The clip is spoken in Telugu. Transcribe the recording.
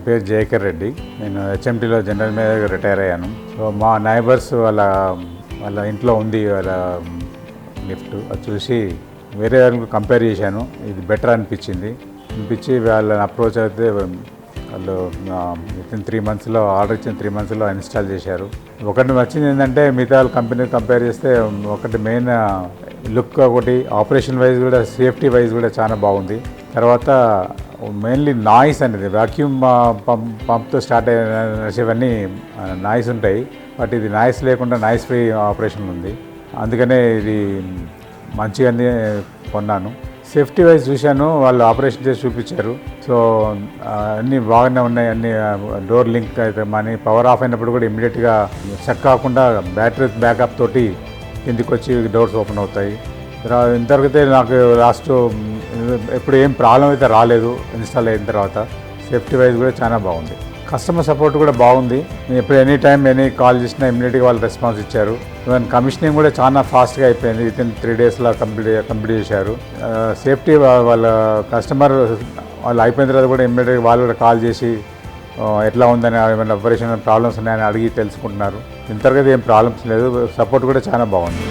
పేరు జైకర్ రెడ్డి. నేను హెచ్ఎంటీలో జనరల్ మేనేజర్గా రిటైర్ అయ్యాను. సో మా నైబర్స్ వాళ్ళ ఇంట్లో ఉంది వాళ్ళ లిఫ్ట్. అది చూసి వేరే వాళ్ళకి కంపేర్ చేశాను. ఇది బెటర్ అనిపించి వాళ్ళని అప్రోచ్ అయితే వాళ్ళు వితిన్ 3 monthsలో ఆర్డర్ ఇచ్చిన 3 monthsలో ఇన్స్టాల్ చేశారు. ఒకటి నచ్చింది ఏంటంటే మిగతా కంపెనీ కంపేర్ చేస్తే ఒకటి మెయిన్ లుక్, ఒకటి ఆపరేషన్ వైజ్ కూడా సేఫ్టీ వైజ్ కూడా చాలా బాగుంది. తర్వాత మెయిన్లీ నాయిస్ అనేది వాక్యూమ్ పంప్తో స్టార్ట్ అయినవన్నీ నాయిస్ ఉంటాయి, బట్ ఇది నాయిస్ లేకుండా నాయిస్ ఫ్రీ ఆపరేషన్ ఉంది. అందుకనే ఇది మంచిగానే కొన్నాను. సేఫ్టీ వైజ్ చూశాను, వాళ్ళు ఆపరేషన్ చేసి చూపించారు. సో అన్నీ బాగానే ఉన్నాయి. అన్ని డోర్ లింక్ అయితే మనీ పవర్ ఆఫ్ అయినప్పుడు కూడా ఇమ్మీడియట్గా చెక్ కాకుండా బ్యాటరీ బ్యాకప్ తోటి కిందికి వచ్చి డోర్స్ ఓపెన్ అవుతాయి. ఇంతవరకు అయితే నాకు లాస్ట్ ఎప్పుడు ఏం ప్రాబ్లం అయితే రాలేదు. ఇన్స్టాల్ అయిన తర్వాత సేఫ్టీ వైజ్ కూడా చాలా బాగుంది. కస్టమర్ సపోర్ట్ కూడా బాగుంది. ఎప్పుడు ఎనీ టైం కాల్ చేసినా ఇమ్మీడియట్గా వాళ్ళు రెస్పాన్స్ ఇచ్చారు. ఈవెన్ కమిషనింగ్ కూడా చాలా ఫాస్ట్గా అయిపోయింది. వితిన్ 3 daysలో కంప్లీట్ చేశారు. సేఫ్టీ వాళ్ళ కస్టమర్ వాళ్ళు అయిపోయిన తర్వాత కూడా ఇమ్మీడియట్గా వాళ్ళు కూడా కాల్ చేసి ఎట్లా ఉందని, ఏమైనా ఆపరేషన్ ప్రాబ్లమ్స్ ఉన్నాయని అడిగి తెలుసుకుంటున్నారు. ఇంతవరకు ఏం ప్రాబ్లమ్స్ లేదు. సపోర్ట్ కూడా చాలా బాగుంది.